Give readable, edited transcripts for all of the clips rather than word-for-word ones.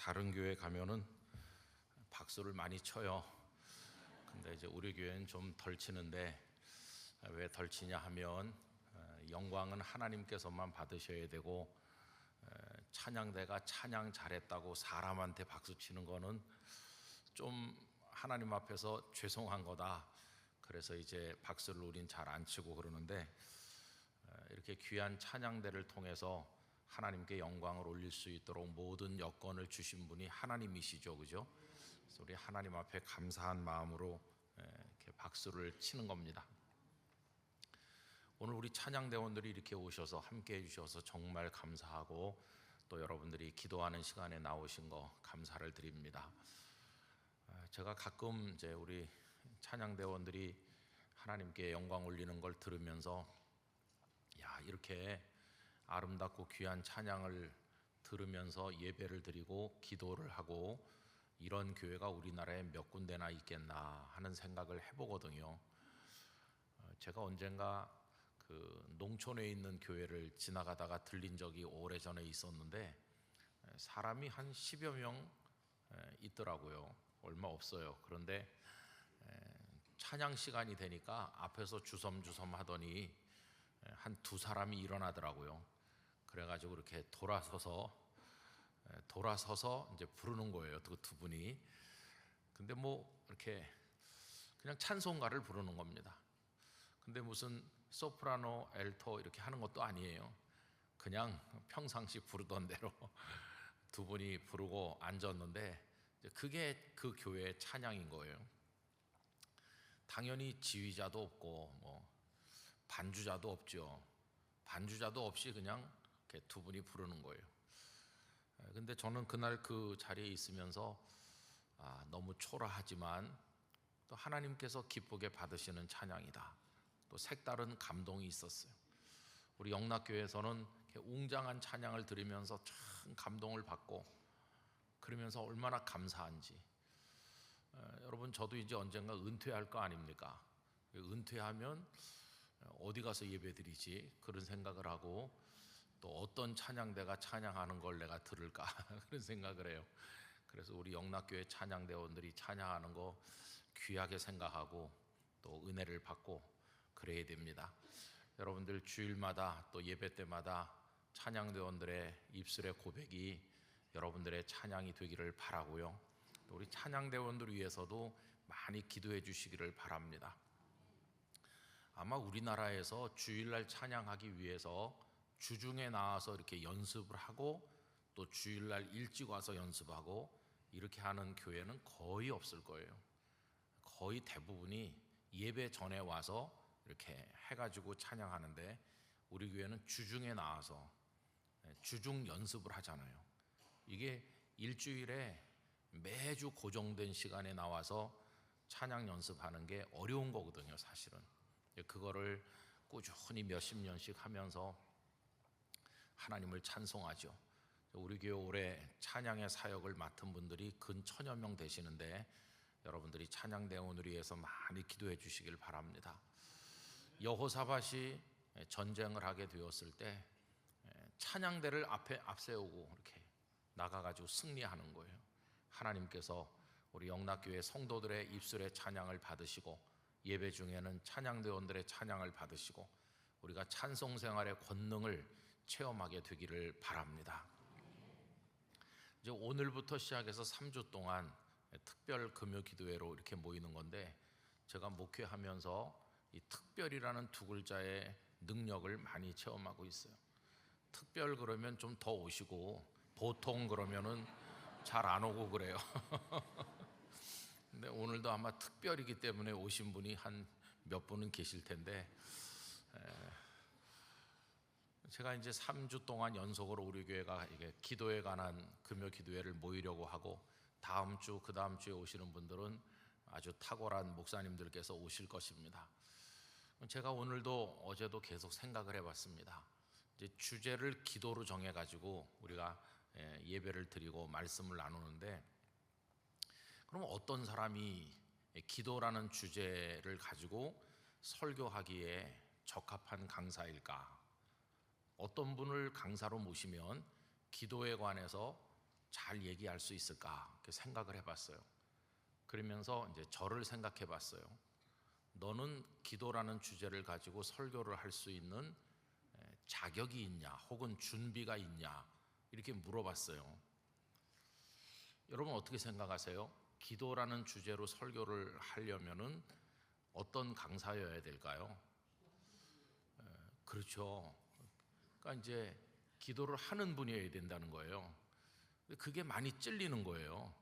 다른 교회 가면은 박수를 많이 쳐요. 근데 이제 우리 교회는 좀 덜 치는데, 왜 덜 치냐 하면 영광은 하나님께서만 받으셔야 되고, 찬양대가 찬양 잘했다고 사람한테 박수 치는 거는 좀 하나님 앞에서 죄송한 거다. 그래서 이제 박수를 우린 잘 안 치고 그러는데, 이렇게 귀한 찬양대를 통해서 하나님께 영광을 올릴 수 있도록 모든 여건을 주신 분이 하나님이시죠, 그죠? 그래서 우리 하나님 앞에 감사한 마음으로 이렇게 박수를 치는 겁니다. 오늘 우리 찬양대원들이 이렇게 오셔서 함께 해주셔서 정말 감사하고, 또 여러분들이 기도하는 시간에 나오신 거 감사를 드립니다. 제가 가끔 이제 우리 찬양대원들이 하나님께 영광 올리는 걸 들으면서, 야, 이렇게 아름답고 귀한 찬양을 들으면서 예배를 드리고 기도를 하고 이런 교회가 우리나라에 몇 군데나 있겠나 하는 생각을 해보거든요. 제가 언젠가 그 농촌에 있는 교회를 지나가다가 들린 적이 오래전에 있었는데, 사람이 한 10여 명 있더라고요. 얼마 없어요. 그런데 찬양 시간이 되니까 앞에서 주섬주섬 하더니 한 두 사람이 일어나더라고요. 그래가지고 이렇게 돌아서서 이제 부르는 거예요, 그 두 분이. 근데 뭐 이렇게 그냥 찬송가를 부르는 겁니다. 근데 무슨 소프라노, 엘토 이렇게 하는 것도 아니에요. 그냥 평상시 부르던 대로 두 분이 부르고 앉았는데, 그게 그 교회의 찬양인 거예요. 당연히 지휘자도 없고 뭐 반주자도 없죠. 반주자도 없이 그냥 이렇게 두 분이 부르는 거예요. 근데 저는 그날 그 자리에 있으면서 너무 초라하지만 또 하나님께서 기쁘게 받으시는 찬양이다, 또 색다른 감동이 있었어요. 우리 영락교회에서는 이렇게 웅장한 찬양을 들으면서 참 감동을 받고, 그러면서 얼마나 감사한지. 여러분, 저도 이제 언젠가 은퇴할 거 아닙니까? 은퇴하면 어디 가서 예배드리지? 그런 생각을 하고, 또 어떤 찬양대가 찬양하는 걸 내가 들을까? 그런 생각을 해요. 그래서 우리 영락교회 찬양대원들이 찬양하는 거 귀하게 생각하고 또 은혜를 받고 그래야 됩니다. 여러분들 주일마다 또 예배 때마다 찬양대원들의 입술의 고백이 여러분들의 찬양이 되기를 바라고요. 또 우리 찬양대원들 위해서도 많이 기도해 주시기를 바랍니다. 아마 우리나라에서 주일날 찬양하기 위해서 주중에 나와서 이렇게 연습을 하고 또 주일날 일찍 와서 연습하고 이렇게 하는 교회는 거의 없을 거예요. 거의 대부분이 예배 전에 와서 이렇게 해가지고 찬양하는데, 우리 교회는 주중에 나와서 주중 연습을 하잖아요. 이게 일주일에 매주 고정된 시간에 나와서 찬양 연습하는 게 어려운 거거든요, 사실은. 그거를 꾸준히 몇십 년씩 하면서 하나님을 찬송하죠. 우리 교회 올해 찬양의 사역을 맡은 분들이 근 1000여 명 되시는데, 여러분들이 찬양대원을 위해서 많이 기도해 주시길 바랍니다. 여호사밧이 전쟁을 하게 되었을 때 찬양대를 앞세우고 이렇게 나가가지고 승리하는 거예요. 하나님께서 우리 영락교회 성도들의 입술의 찬양을 받으시고, 예배 중에는 찬양대원들의 찬양을 받으시고, 우리가 찬송 생활의 권능을 체험하게 되기를 바랍니다. 이제 오늘부터 시작해서 3주 동안 특별 금요 기도회로 이렇게 모이는 건데, 제가 목회하면서 이 특별이라는 두 글자의 능력을 많이 체험하고 있어요. 특별 그러면 좀 더 오시고, 보통 그러면은 잘 안 오고 그래요. 근데 오늘도 아마 특별이기 때문에 오신 분이 한 몇 분은 계실 텐데, 제가 이제 3주 동안 연속으로 우리 교회가 이게 기도에 관한 금요 기도회를 모이려고 하고, 다음 주, 그 다음 주에 오시는 분들은 아주 탁월한 목사님들께서 오실 것입니다. 제가 오늘도 어제도 계속 생각을 해봤습니다. 이제 주제를 기도로 정해가지고 우리가 예배를 드리고 말씀을 나누는데, 그럼 어떤 사람이 기도라는 주제를 가지고 설교하기에 적합한 강사일까? 어떤 분을 강사로 모시면 기도에 관해서 잘 얘기할 수 있을까 이렇게 생각을 해봤어요. 그러면서 이제 저를 생각해봤어요. 너는 기도라는 주제를 가지고 설교를 할 수 있는 자격이 있냐, 혹은 준비가 있냐, 이렇게 물어봤어요. 여러분 어떻게 생각하세요? 기도라는 주제로 설교를 하려면은 어떤 강사여야 될까요? 그렇죠. 그러니까 이제 기도를 하는 분이어야 된다는 거예요. 그게 많이 찔리는 거예요.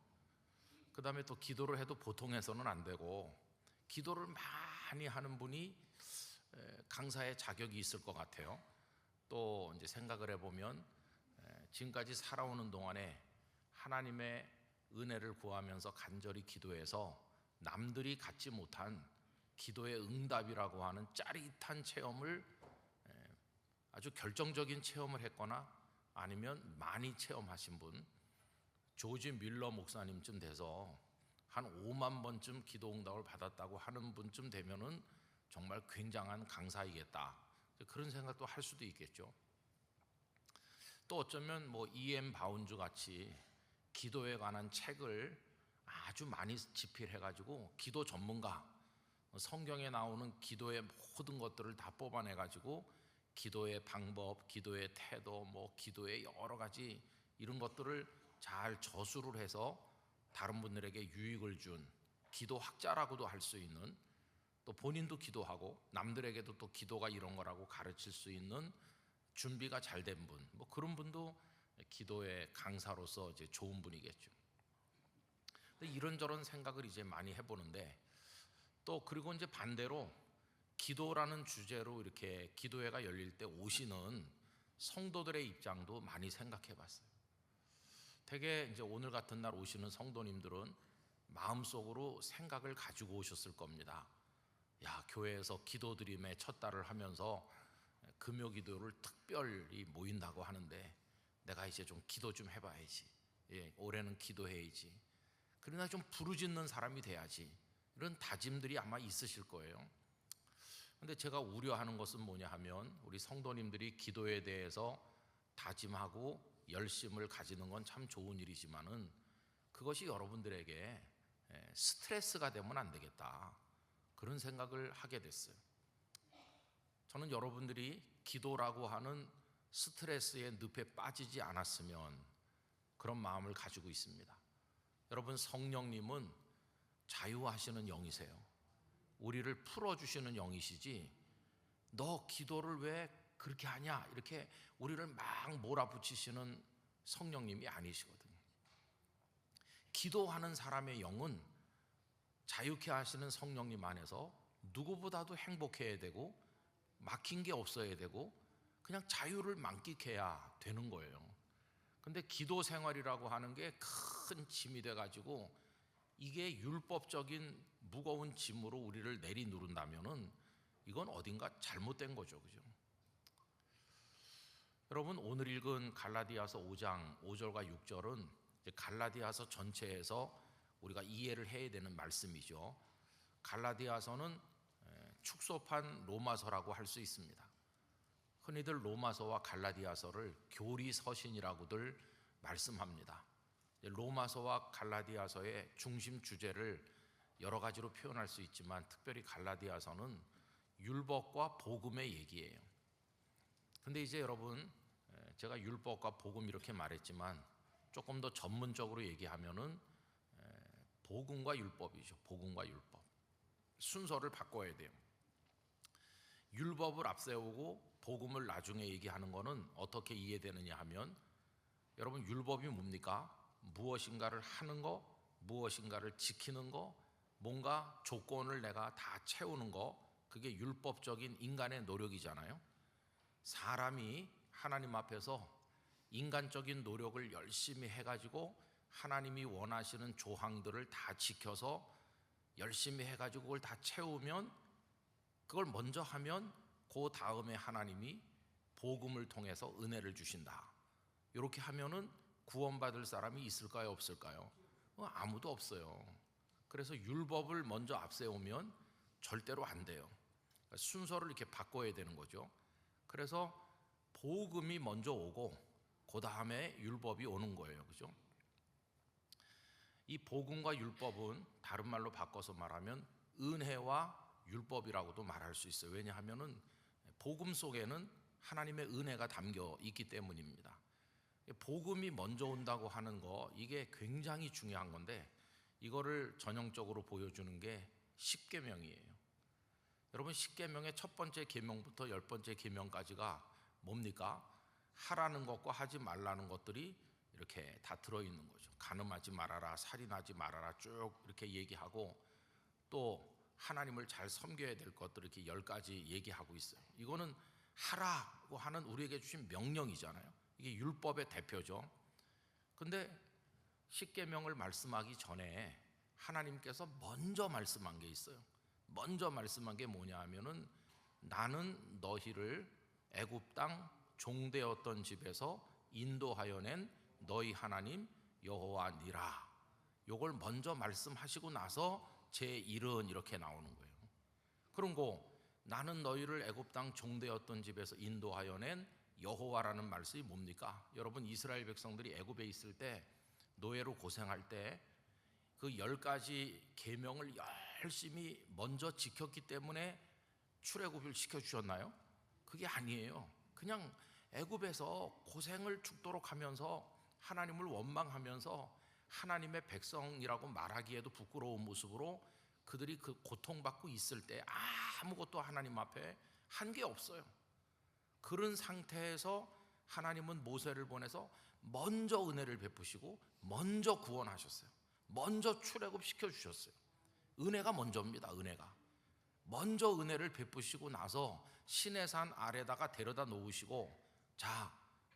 그 다음에 또 기도를 해도 보통 해서는 안 되고, 기도를 많이 하는 분이 강사의 자격이 있을 것 같아요. 또 이제 생각을 해보면 지금까지 살아오는 동안에 하나님의 은혜를 구하면서 간절히 기도해서 남들이 갖지 못한 기도의 응답이라고 하는 짜릿한 체험을, 아주 결정적인 체험을 했거나 아니면 많이 체험하신 분, 조지 밀러 목사님쯤 돼서 한 5만 번쯤 기도 응답을 받았다고 하는 분쯤 되면은 정말 굉장한 강사이겠다, 그런 생각도 할 수도 있겠죠. 또 어쩌면 뭐 E.M. 바운즈 같이 기도에 관한 책을 아주 많이 집필해가지고 기도 전문가, 성경에 나오는 기도의 모든 것들을 다 뽑아내가지고 기도의 방법, 기도의 태도, 뭐 기도의 여러 가지 이런 것들을 잘 저술을 해서 다른 분들에게 유익을 준 기도학자라고도 할 수 있는, 또 본인도 기도하고 남들에게도 또 기도가 이런 거라고 가르칠 수 있는 준비가 잘 된 분, 뭐 그런 분도 기도의 강사로서 이제 좋은 분이겠죠. 근데 이런저런 생각을 이제 많이 해보는데, 또 그리고 이제 반대로 기도라는 주제로 이렇게 기도회가 열릴 때 오시는 성도들의 입장도 많이 생각해봤어요. 되게 이제 오늘 같은 날 오시는 성도님들은 마음속으로 생각을 가지고 오셨을 겁니다. 야, 교회에서 기도드림의 첫 달을 하면서 금요 기도를 특별히 모인다고 하는데 내가 이제 좀 기도 좀 해봐야지. 올해는 기도해야지. 그러나 좀 부르짖는 사람이 돼야지. 이런 다짐들이 아마 있으실 거예요. 근데 제가 우려하는 것은 뭐냐 하면, 우리 성도님들이 기도에 대해서 다짐하고 열심을 가지는 건 참 좋은 일이지만은 그것이 여러분들에게 스트레스가 되면 안 되겠다, 그런 생각을 하게 됐어요. 저는 여러분들이 기도라고 하는 스트레스의 늪에 빠지지 않았으면, 그런 마음을 가지고 있습니다. 여러분, 성령님은 자유하시는 영이세요. 우리를 풀어주시는 영이시지, 너 기도를 왜 그렇게 하냐 이렇게 우리를 막 몰아붙이시는 성령님이 아니시거든요. 기도하는 사람의 영은 자유케 하시는 성령님 안에서 누구보다도 행복해야 되고 막힌 게 없어야 되고 그냥 자유를 만끽해야 되는 거예요. 근데 기도 생활이라고 하는 게 큰 짐이 돼가지고 이게 율법적인 무거운 짐으로 우리를 내리누른다면은 이건 어딘가 잘못된 거죠, 그죠? 여러분, 오늘 읽은 갈라디아서 5장 5절과 6절은 갈라디아서 전체에서 우리가 이해를 해야 되는 말씀이죠. 갈라디아서는 축소판 로마서라고 할 수 있습니다. 흔히들 로마서와 갈라디아서를 교리서신이라고들 말씀합니다. 로마서와 갈라디아서의 중심 주제를 여러 가지로 표현할 수 있지만 특별히 갈라디아서는 율법과 복음의 얘기예요. 근데 이제 여러분, 제가 율법과 복음 이렇게 말했지만 조금 더 전문적으로 얘기하면은 복음과 율법이죠. 복음과 율법. 순서를 바꿔야 돼요. 율법을 앞세우고 복음을 나중에 얘기하는 거는 어떻게 이해되느냐 하면, 여러분, 율법이 뭡니까? 무엇인가를 하는 거, 무엇인가를 지키는 거, 뭔가 조건을 내가 다 채우는 거, 그게 율법적인 인간의 노력이잖아요. 사람이 하나님 앞에서 인간적인 노력을 열심히 해가지고 하나님이 원하시는 조항들을 다 지켜서 열심히 해가지고 그걸 다 채우면, 그걸 먼저 하면 그 다음에 하나님이 복음을 통해서 은혜를 주신다. 이렇게 하면은 구원받을 사람이 있을까요, 없을까요? 아무도 없어요. 그래서 율법을 먼저 앞세우면 절대로 안 돼요. 그러니까 순서를 이렇게 바꿔야 되는 거죠. 그래서 복음이 먼저 오고 그 다음에 율법이 오는 거예요, 그죠? 이 복음과 율법은 다른 말로 바꿔서 말하면 은혜와 율법이라고도 말할 수 있어요. 왜냐하면은 복음 속에는 하나님의 은혜가 담겨 있기 때문입니다. 복음이 먼저 온다고 하는 거, 이게 굉장히 중요한 건데, 이거를 전형적으로 보여주는 게 십계명이에요. 여러분, 십계명의 첫 번째 계명부터 10번째 계명까지가 뭡니까? 하라는 것과 하지 말라는 것들이 이렇게 다 들어있는 거죠. 간음하지 말아라, 살인하지 말아라, 쭉 이렇게 얘기하고, 또 하나님을 잘 섬겨야 될 것들 이렇게 10가지 얘기하고 있어요. 이거는 하라고 하는 우리에게 주신 명령이잖아요. 이게 율법의 대표죠. 근데 십계명을 말씀하기 전에 하나님께서 먼저 말씀한 게 있어요. 먼저 말씀한 게 뭐냐 하면은, 나는 너희를 애굽 땅 종되었던 집에서 인도하여 낸 너희 하나님 여호와니라. 요걸 먼저 말씀하시고 나서 제1은 이렇게 나오는 거예요. 그런 거, 나는 너희를 애굽 땅 종되었던 집에서 인도하여 낸 여호와라는 말씀이 뭡니까? 여러분, 이스라엘 백성들이 애굽에 있을 때, 노예로 고생할 때 그 10가지 계명을 열심히 먼저 지켰기 때문에 출애굽을 시켜주셨나요? 그게 아니에요. 그냥 애굽에서 고생을 죽도록 하면서 하나님을 원망하면서 하나님의 백성이라고 말하기에도 부끄러운 모습으로 그들이 그 고통받고 있을 때 아무것도 하나님 앞에 한 게 없어요. 그런 상태에서 하나님은 모세를 보내서 먼저 은혜를 베푸시고 먼저 구원하셨어요. 먼저 출애굽 시켜주셨어요. 은혜가 먼저입니다. 은혜가 먼저 은혜를 베푸시고 나서 시내산 아래다가 데려다 놓으시고, 자,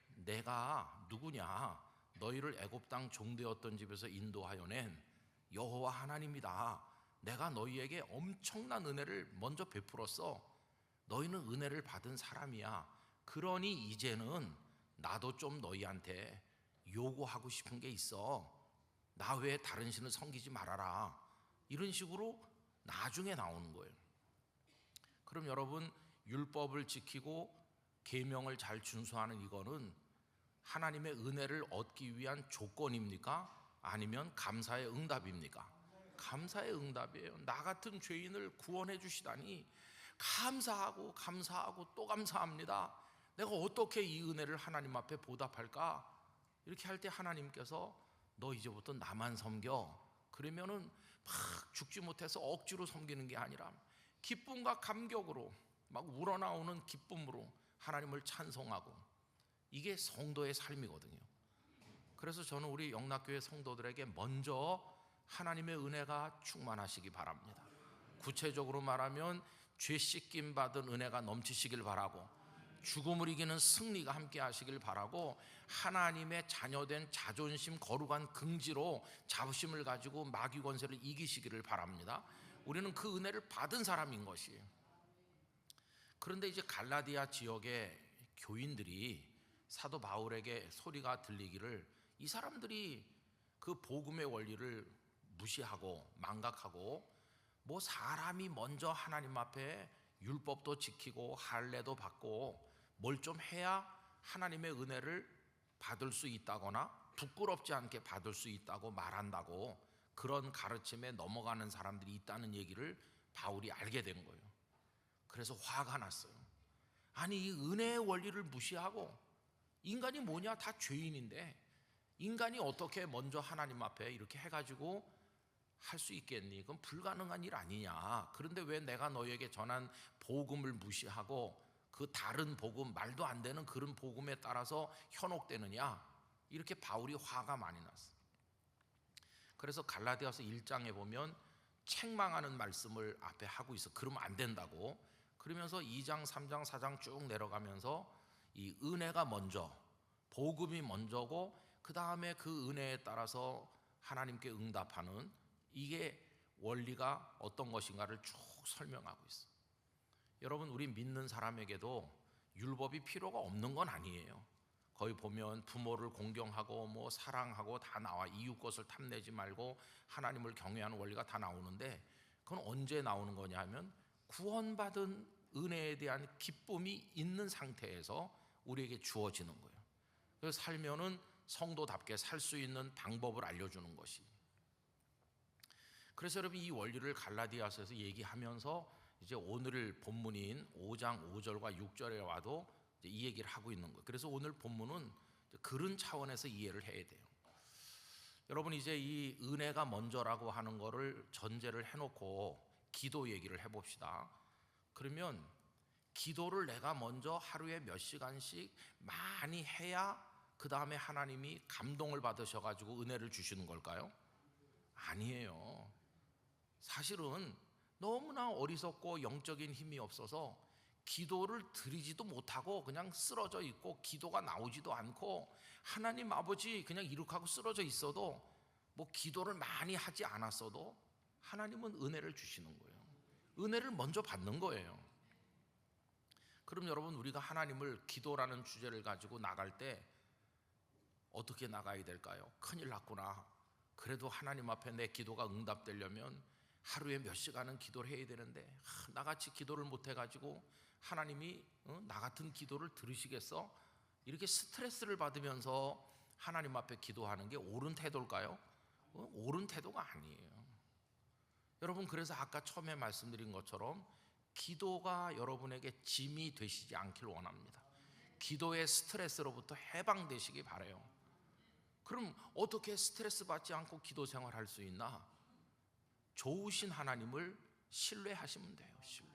내가 누구냐? 너희를 애굽 땅 종되었던 집에서 인도하여 낸 여호와 하나님이다. 내가 너희에게 엄청난 은혜를 먼저 베풀었어. 너희는 은혜를 받은 사람이야. 그러니 이제는 나도 좀 너희한테 요구하고 싶은 게 있어. 나 외에 다른 신을 섬기지 말아라. 이런 식으로 나중에 나오는 거예요. 그럼 여러분, 율법을 지키고 계명을 잘 준수하는 이거는 하나님의 은혜를 얻기 위한 조건입니까? 아니면 감사의 응답입니까? 감사의 응답이에요. 나 같은 죄인을 구원해 주시다니 감사하고 감사하고 또 감사합니다. 내가 어떻게 이 은혜를 하나님 앞에 보답할까? 이렇게 할 때 하나님께서 너 이제부터 나만 섬겨. 그러면은 막 죽지 못해서 억지로 섬기는 게 아니라 기쁨과 감격으로 막 우러나오는 기쁨으로 하나님을 찬송하고, 이게 성도의 삶이거든요. 그래서 저는 우리 영락교회 성도들에게 먼저 하나님의 은혜가 충만하시기 바랍니다. 구체적으로 말하면 죄 씻김 받은 은혜가 넘치시길 바라고, 죽음을 이기는 승리가 함께 하시길 바라고, 하나님의 자녀된 자존심 거룩한 긍지로 자부심을 가지고 마귀 권세를 이기시기를 바랍니다. 우리는 그 은혜를 받은 사람인 것이에요. 그런데 이제 갈라디아 지역의 교인들이 사도 바울에게 소리가 들리기를, 이 사람들이 그 복음의 원리를 무시하고 망각하고, 뭐 사람이 먼저 하나님 앞에 율법도 지키고 할례도 받고 뭘 좀 해야 하나님의 은혜를 받을 수 있다거나 부끄럽지 않게 받을 수 있다고 말한다고, 그런 가르침에 넘어가는 사람들이 있다는 얘기를 바울이 알게 된 거예요. 그래서 화가 났어요. 아니, 이 은혜의 원리를 무시하고, 인간이 뭐냐? 다 죄인인데 인간이 어떻게 먼저 하나님 앞에 이렇게 해가지고 할 수 있겠니? 그건 불가능한 일 아니냐? 그런데 왜 내가 너에게 전한 복음을 무시하고 그 다른 복음, 말도 안 되는 그런 복음에 따라서 현혹되느냐? 이렇게 바울이 화가 많이 났어요. 그래서 갈라디아서 1장에 보면 책망하는 말씀을 앞에 하고 있어. 그러면 안 된다고. 그러면서 2장, 3장, 4장 쭉 내려가면서 이 은혜가 먼저, 복음이 먼저고, 그 다음에 그 은혜에 따라서 하나님께 응답하는, 이게 원리가 어떤 것인가를 쭉 설명하고 있어. 여러분, 우리 믿는 사람에게도 율법이 필요가 없는 건 아니에요. 거기 보면 부모를 공경하고 뭐 사랑하고 다 나와. 이웃 것을 탐내지 말고 하나님을 경외하는 원리가 다 나오는데, 그건 언제 나오는 거냐 하면 구원받은 은혜에 대한 기쁨이 있는 상태에서 우리에게 주어지는 거예요. 그래서 살면은 성도답게 살 수 있는 방법을 알려주는 것이. 그래서 여러분 이 원리를 갈라디아서에서 얘기하면서 이제 오늘 본문인 5장 5절과 6절에 와도 이제 이 얘기를 하고 있는 거예요. 그래서 오늘 본문은 그런 차원에서 이해를 해야 돼요. 여러분 이제 이 은혜가 먼저라고 하는 거를 전제를 해놓고 기도 얘기를 해봅시다. 그러면 기도를 내가 먼저 하루에 몇 시간씩 많이 해야 그 다음에 하나님이 감동을 받으셔가지고 은혜를 주시는 걸까요? 아니에요. 사실은 너무나 어리석고 영적인 힘이 없어서 기도를 드리지도 못하고 그냥 쓰러져 있고 기도가 나오지도 않고 하나님 아버지 그냥 이렇게 하고 쓰러져 있어도 뭐 기도를 많이 하지 않았어도 하나님은 은혜를 주시는 거예요. 은혜를 먼저 받는 거예요. 그럼 여러분 우리가 하나님을 기도라는 주제를 가지고 나갈 때 어떻게 나가야 될까요? 큰일 났구나. 그래도 하나님 앞에 내 기도가 응답되려면 하루에 몇 시간은 기도를 해야 되는데 나같이 기도를 못해가지고 하나님이 나 같은 기도를 들으시겠어? 이렇게 스트레스를 받으면서 하나님 앞에 기도하는 게 옳은 태도일까요? 옳은 태도가 아니에요. 여러분 그래서 아까 처음에 말씀드린 것처럼 기도가 여러분에게 짐이 되시지 않기를 원합니다. 기도의 스트레스로부터 해방되시기 바라요. 그럼 어떻게 스트레스 받지 않고 기도 생활할 수 있나? 좋으신 하나님을 신뢰하시면 돼요. 신뢰.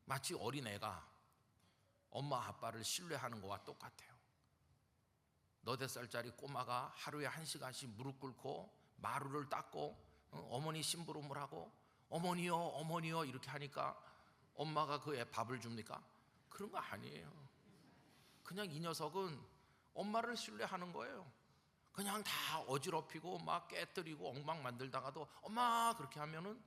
마치 어린애가 엄마 아빠를 신뢰하는 거와 똑같아요. 너댓 살짜리 꼬마가 하루에 1시간씩 무릎 꿇고 마루를 닦고 어머니 심부름을 하고 어머니요 어머니요 이렇게 하니까 엄마가 그 애 밥을 줍니까? 그런 거 아니에요. 그냥 이 녀석은 엄마를 신뢰하는 거예요. 그냥 다 어지럽히고 막 깨뜨리고 엉망 만들다가도 엄마 그렇게 하면은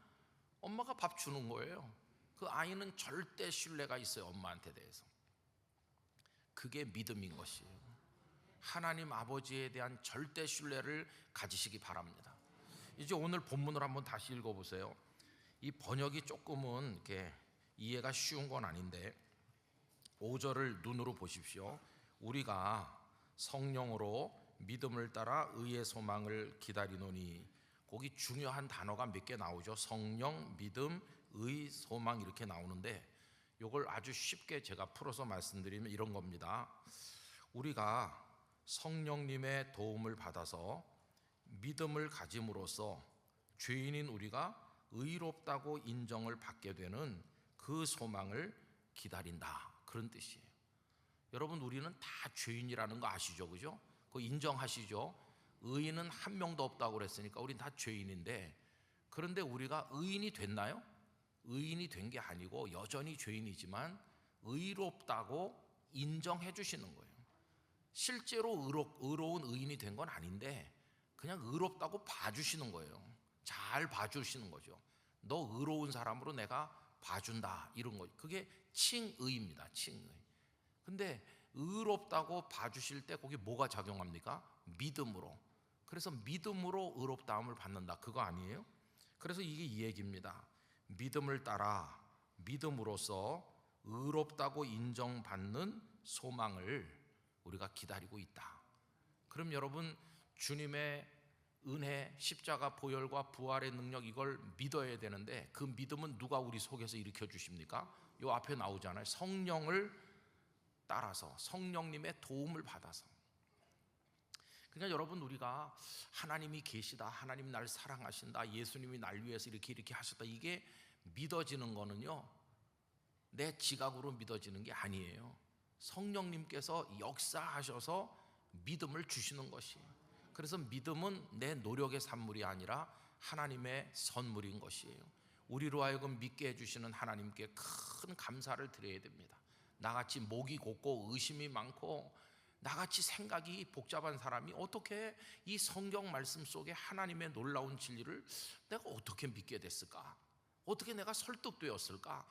엄마가 밥 주는 거예요. 그 아이는 절대 신뢰가 있어요. 엄마한테 대해서. 그게 믿음인 것이에요. 하나님 아버지에 대한 절대 신뢰를 가지시기 바랍니다. 이제 오늘 본문을 한번 다시 읽어보세요. 이 번역이 조금은 이렇게 이해가 쉬운 건 아닌데 5절을 눈으로 보십시오. 우리가 성령으로 믿음을 따라 의의 소망을 기다리노니, 거기 중요한 단어가 몇 개 나오죠. 성령, 믿음, 의, 소망 이렇게 나오는데 이걸 아주 쉽게 제가 풀어서 말씀드리면 이런 겁니다. 우리가 성령님의 도움을 받아서 믿음을 가짐으로써 죄인인 우리가 의롭다고 인정을 받게 되는 그 소망을 기다린다, 그런 뜻이에요. 여러분 우리는 다 죄인이라는 거 아시죠? 그죠? 그거 인정하시죠? 의인은 한 명도 없다고 그랬으니까 우린 다 죄인인데, 그런데 우리가 의인이 됐나요? 의인이 된 게 아니고 여전히 죄인이지만 의롭다고 인정해 주시는 거예요. 실제로 의로운 의인이 된 건 아닌데 그냥 의롭다고 봐주시는 거예요. 잘 봐주시는 거죠. 너 의로운 사람으로 내가 봐준다, 이런 거. 그게 칭의입니다. 칭의. 근데 의롭다고 봐주실 때 거기 뭐가 작용합니까? 믿음으로. 그래서 믿음으로 의롭다함을 받는다, 그거 아니에요? 그래서 이게 이 얘기입니다. 믿음을 따라 믿음으로써 의롭다고 인정받는 소망을 우리가 기다리고 있다. 그럼 여러분 주님의 은혜, 십자가 보혈과 부활의 능력, 이걸 믿어야 되는데 그 믿음은 누가 우리 속에서 일으켜 주십니까? 이 앞에 나오잖아요. 성령을 따라서, 성령님의 도움을 받아서. 그러니까 여러분 우리가 하나님이 계시다, 하나님 날 사랑하신다, 예수님이 날 위해서 이렇게 하셨다, 이게 믿어지는 거는요 내 지각으로 믿어지는 게 아니에요. 성령님께서 역사하셔서 믿음을 주시는 것이에요. 그래서 믿음은 내 노력의 산물이 아니라 하나님의 선물인 것이에요. 우리로 하여금 믿게 해주시는 하나님께 큰 감사를 드려야 됩니다. 나같이 목이 곧고 의심이 많고 나같이 생각이 복잡한 사람이 어떻게 이 성경 말씀 속에 하나님의 놀라운 진리를 내가 어떻게 믿게 됐을까? 어떻게 내가 설득되었을까?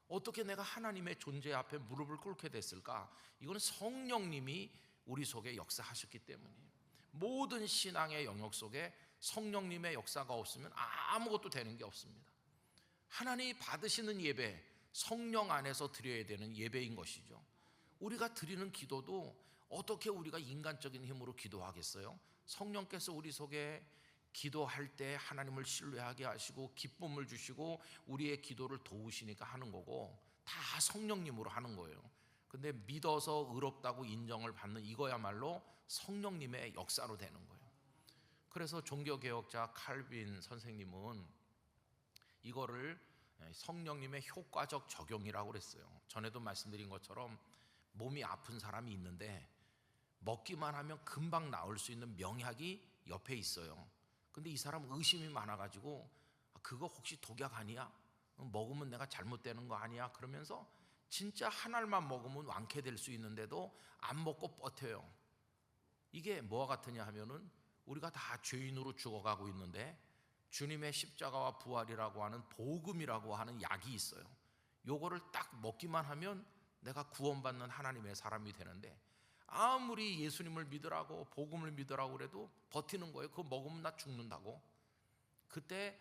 어떻게 내가 하나님의 존재 앞에 무릎을 꿇게 됐을까? 이거는 성령님이 우리 속에 역사하셨기 때문이에요. 모든 신앙의 영역 속에 성령님의 역사가 없으면 아무것도 되는 게 없습니다. 하나님이 받으시는 예배, 성령 안에서 드려야 되는 예배인 것이죠. 우리가 드리는 기도도 어떻게 우리가 인간적인 힘으로 기도하겠어요? 성령께서 우리 속에 기도할 때 하나님을 신뢰하게 하시고 기쁨을 주시고 우리의 기도를 도우시니까 하는 거고, 다 성령님으로 하는 거예요. 근데 믿어서 의롭다고 인정을 받는 이거야말로 성령님의 역사로 되는 거예요. 그래서 종교개혁자 칼빈 선생님은 이거를 성령님의 효과적 적용이라고 그랬어요. 전에도 말씀드린 것처럼 몸이 아픈 사람이 있는데 먹기만 하면 금방 나을 수 있는 명약이 옆에 있어요. 근데 이 사람 의심이 많아가지고 그거 혹시 독약 아니야? 먹으면 내가 잘못되는 거 아니야? 그러면서 진짜 한 알만 먹으면 완쾌될 수 있는데도 안 먹고 버텨요. 이게 뭐와 같으냐 하면은 우리가 다 죄인으로 죽어가고 있는데 주님의 십자가와 부활이라고 하는 복음이라고 하는 약이 있어요. 요거를 딱 먹기만 하면 내가 구원받는 하나님의 사람이 되는데, 아무리 예수님을 믿으라고 복음을 믿으라고 그래도 버티는 거예요. 그거 먹으면 나 죽는다고. 그때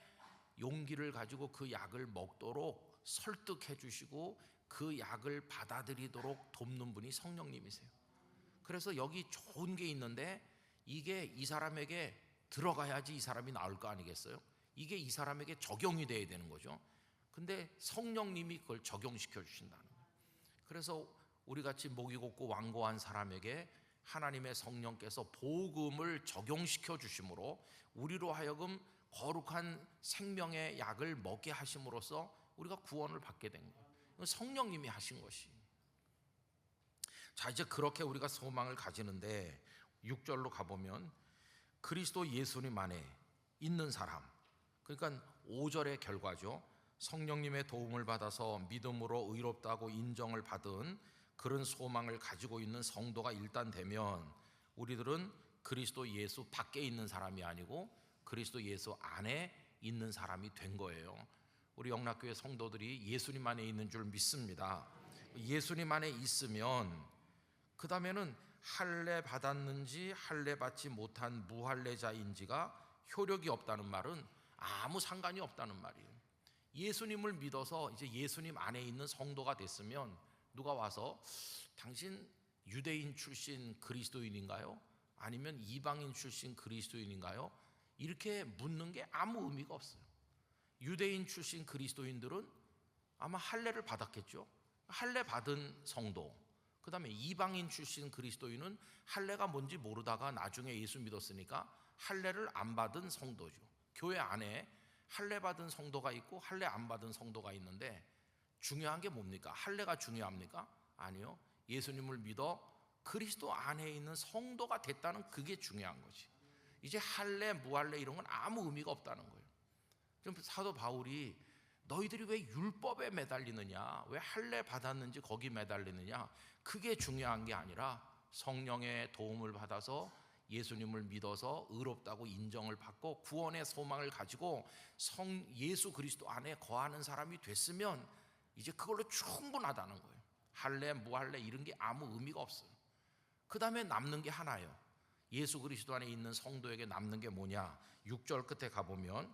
용기를 가지고 그 약을 먹도록 설득해 주시고 그 약을 받아들이도록 돕는 분이 성령님이세요. 그래서 여기 좋은 게 있는데 이게 이 사람에게 들어가야지 이 사람이 나을 거 아니겠어요? 이게 이 사람에게 적용이 돼야 되는 거죠. 근데 성령님이 그걸 적용시켜 주신다는 거예요. 그래서 우리같이 목이 곧고 완고한 사람에게 하나님의 성령께서 복음을 적용시켜 주심으로 우리로 하여금 거룩한 생명의 약을 먹게 하심으로써 우리가 구원을 받게 된 거예요. 성령님이 하신 것이. 자, 이제 그렇게 우리가 소망을 가지는데 6절로 가보면 그리스도 예수님 안에 있는 사람, 그러니까 5절의 결과죠. 성령님의 도움을 받아서 믿음으로 의롭다고 인정을 받은 그런 소망을 가지고 있는 성도가 일단 되면 우리들은 그리스도 예수 밖에 있는 사람이 아니고 그리스도 예수 안에 있는 사람이 된 거예요. 우리 영락교회 성도들이 예수님 안에 있는 줄 믿습니다. 예수님 안에 있으면 그 다음에는 할례 받았는지 할례 받지 못한 무할례자인지가 효력이 없다는 말은 아무 상관이 없다는 말이에요. 예수님을 믿어서 이제 예수님 안에 있는 성도가 됐으면 누가 와서 당신 유대인 출신 그리스도인인가요? 아니면 이방인 출신 그리스도인인가요? 이렇게 묻는 게 아무 의미가 없어요. 유대인 출신 그리스도인들은 아마 할례를 받았겠죠. 할례 받은 성도. 그 다음에 이방인 출신 그리스도인은 할례가 뭔지 모르다가 나중에 예수 믿었으니까 할례를 안 받은 성도죠. 교회 안에 할례 받은 성도가 있고 할례 안 받은 성도가 있는데 중요한 게 뭡니까? 할례가 중요합니까? 아니요. 예수님을 믿어 그리스도 안에 있는 성도가 됐다는 그게 중요한 거지. 이제 할례, 무할례 이런 건 아무 의미가 없다는 거예요. 그럼 사도 바울이 너희들이 왜 율법에 매달리느냐, 왜 할례 받았는지 거기 매달리느냐, 그게 중요한 게 아니라 성령의 도움을 받아서 예수님을 믿어서 의롭다고 인정을 받고 구원의 소망을 가지고 예수 그리스도 안에 거하는 사람이 됐으면 이제 그걸로 충분하다는 거예요. 할례, 무할례 이런 게 아무 의미가 없어요. 그 다음에 남는 게 하나예요. 예수 그리스도 안에 있는 성도에게 남는 게 뭐냐? 6절 끝에 가보면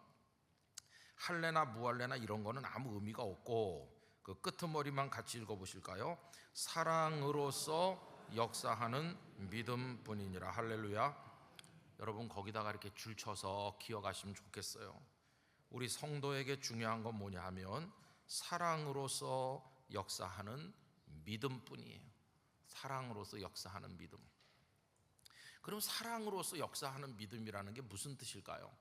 할례나 무할례나 이런 거는 아무 의미가 없고 그 끄트머리만 같이 읽어보실까요? 사랑으로서 역사하는 믿음뿐이니라. 할렐루야. 여러분 거기다가 이렇게 줄쳐서 기억하시면 좋겠어요. 우리 성도에게 중요한 건 뭐냐 하면 사랑으로서 역사하는 믿음뿐이에요. 사랑으로서 역사하는 믿음. 그럼 사랑으로서 역사하는 믿음이라는 게 무슨 뜻일까요?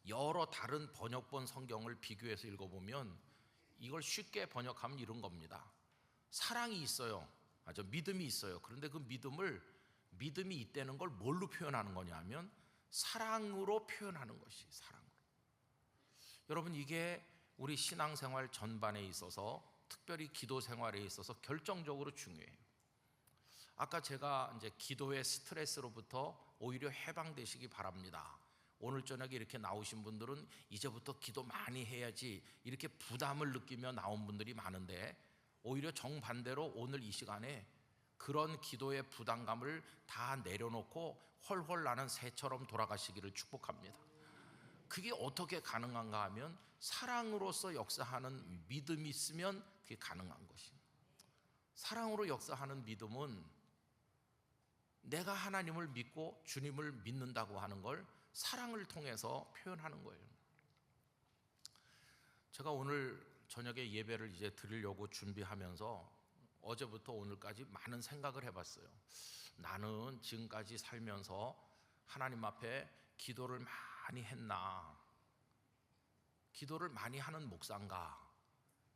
여러 다른 번역본 성경을 비교해서 읽어보면 이걸 쉽게 번역하면 이런 겁니다. 사랑이 있어요. 믿음이 있어요. 그런데 그 믿음이 있다는 걸 뭘로 표현하는 거냐 하면 사랑으로 표현하는 것이 사랑으로. 여러분 이게 우리 신앙생활 전반에 있어서 특별히 기도 생활에 있어서 결정적으로 중요해요. 아까 제가 이제 기도의 스트레스로부터 오히려 해방되시기 바랍니다. 오늘 저녁에 이렇게 나오신 분들은 이제부터 기도 많이 해야지 이렇게 부담을 느끼며 나온 분들이 많은데 오히려 정반대로 오늘 이 시간에 그런 기도의 부담감을 다 내려놓고 훨훨 나는 새처럼 돌아가시기를 축복합니다. 그게 어떻게 가능한가 하면 사랑으로서 역사하는 믿음이 있으면 그게 가능한 것입니다. 사랑으로 역사하는 믿음은 내가 하나님을 믿고 주님을 믿는다고 하는 걸 사랑을 통해서 표현하는 거예요. 제가 오늘 저녁에 예배를 이제 드리려고 준비하면서 어제부터 오늘까지 많은 생각을 해봤어요. 나는 지금까지 살면서 하나님 앞에 기도를 많이 했나? 기도를 많이 하는 목사인가?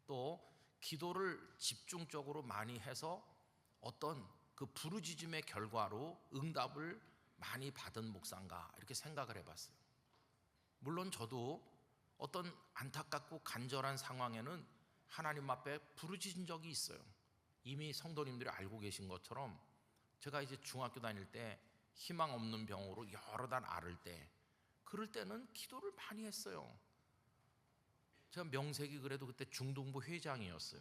또 기도를 집중적으로 많이 해서 어떤 그 부르짖음의 결과로 응답을 많이 받은 목사인가? 이렇게 생각을 해봤어요. 물론 저도 어떤 안타깝고 간절한 상황에는 하나님 앞에 부르짖은 적이 있어요. 이미 성도님들이 알고 계신 것처럼 제가 이제 중학교 다닐 때 희망 없는 병으로 여러 달 앓을 때, 그럴 때는 기도를 많이 했어요. 제가 명색이 그래도 그때 중등부 회장이었어요.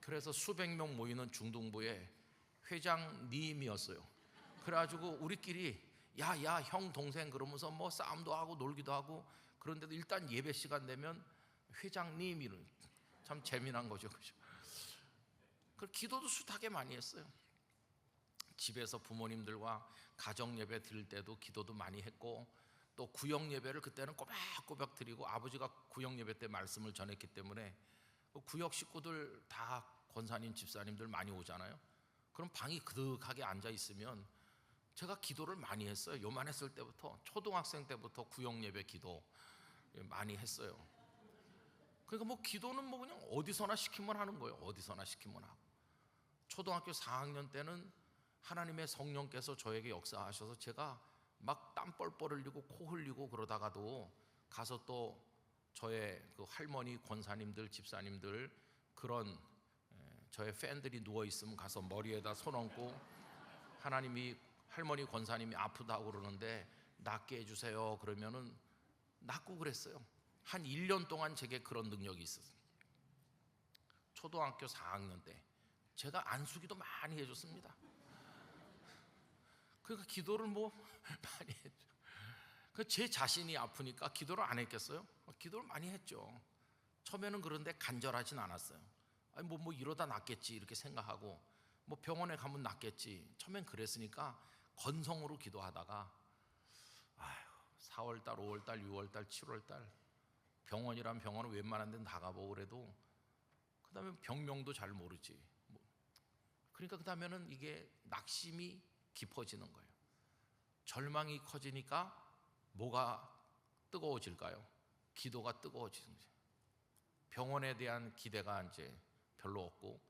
그래서 수백 명 모이는 중등부의 회장님이었어요. 그래가지고 우리끼리 야야 형 동생 그러면서 뭐 싸움도 하고 놀기도 하고, 그런데도 일단 예배 시간 되면 회장님이는 참 재미난 거죠, 그죠? 그 기도도 숱하게 많이 했어요. 집에서 부모님들과 가정 예배 드릴 때도 기도도 많이 했고, 또 구역 예배를 그때는 꼬박꼬박 드리고, 아버지가 구역 예배 때 말씀을 전했기 때문에 구역 식구들 다 권사님 집사님들 많이 오잖아요. 그럼 방이 그득하게 앉아 있으면 제가 기도를 많이 했어요. 요만했을 때부터, 초등학생 때부터 구역 예배 기도 많이 했어요. 그러니까 뭐 기도는 뭐 그냥 어디서나 시키면 하는 거예요. 어디서나 시키면 하고. 초등학교 4학년 때는 하나님의 성령께서 저에게 역사하셔서 제가 막 땀 뻘뻘 흘리고 코 흘리고 그러다가도 가서 또 저의 그 할머니 권사님들 집사님들 그런 저의 팬들이 누워 있으면 가서 머리에다 손 얹고, 하나님이 할머니 권사님이 아프다고 그러는데 낫게 해주세요 그러면은 낫고 그랬어요. 한 1년 동안 제게 그런 능력이 있었어요. 초등학교 4학년 때 제가 안수기도 많이 해줬습니다. 그러니까 기도를 뭐 많이 했죠. 제 자신이 아프니까 기도를 안 했겠어요? 기도를 많이 했죠. 처음에는 그런데 간절하진 않았어요. 아니 뭐 이러다 낫겠지 이렇게 생각하고, 뭐 병원에 가면 낫겠지, 처음엔 그랬으니까 건성으로 기도하다가 4월달, 5월달, 6월달, 7월달 병원이란 병원은 웬만한 데는 다 가보고 그래도 그 다음에 병명도 잘 모르지. 그러니까 그 다음에는 이게 낙심이 깊어지는 거예요. 절망이 커지니까 뭐가 뜨거워질까요? 기도가 뜨거워지는 거죠. 병원에 대한 기대가 이제 별로 없고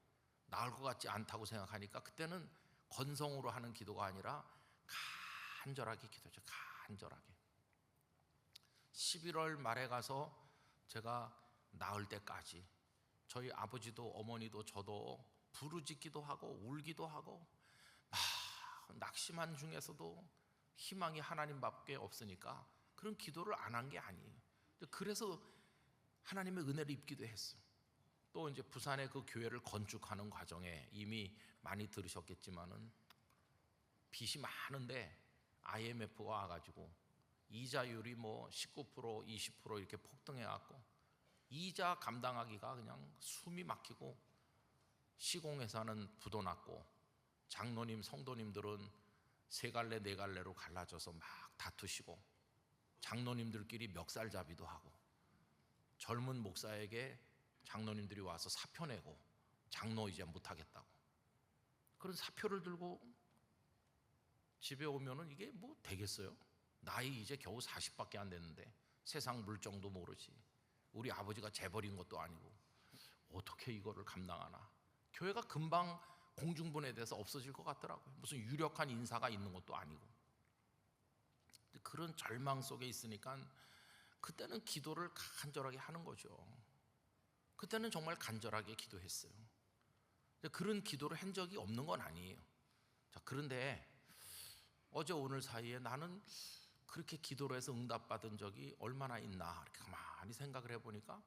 나을 것 같지 않다고 생각하니까 그때는 건성으로 하는 기도가 아니라 간절하게 기도죠. 간절하게. 11월 말에 가서 제가 나을 때까지 저희 아버지도 어머니도 저도 부르짖기도 하고 울기도 하고 막 낙심한 중에서도 희망이 하나님밖에 없으니까 그런 기도를 안 한 게 아니에요. 그래서 하나님의 은혜를 입기도 했어요. 또 이제 부산의 그 교회를 건축하는 과정에 이미 많이 들으셨겠지만은 빚이 많은데 IMF가 와가지고 이자율이 뭐 19%, 20% 이렇게 폭등해갖고 이자 감당하기가 그냥 숨이 막히고, 시공회사는 부도 났고 장로님 성도님들은 세 갈래 네 갈래로 갈라져서 막 다투시고, 장로님들끼리 멱살잡이도 하고, 젊은 목사에게 장로님들이 와서 사표 내고 장로 이제 못하겠다고, 그런 사표를 들고 집에 오면은 이게 뭐 되겠어요? 나이 이제 겨우 40밖에 안 됐는데 세상 물정도 모르지, 우리 아버지가 재벌인 것도 아니고 어떻게 이거를 감당하나. 교회가 금방 공중분해돼서 없어질 것 같더라고요. 무슨 유력한 인사가 있는 것도 아니고. 그런 절망 속에 있으니까 그때는 기도를 간절하게 하는 거죠. 그때는 정말 간절하게 기도했어요. 그런 기도를 한 적이 없는 건 아니에요. 자, 그런데 어제 오늘 사이에 나는 그렇게 기도를 해서 응답받은 적이 얼마나 있나 이렇게 가만히 생각을 해보니까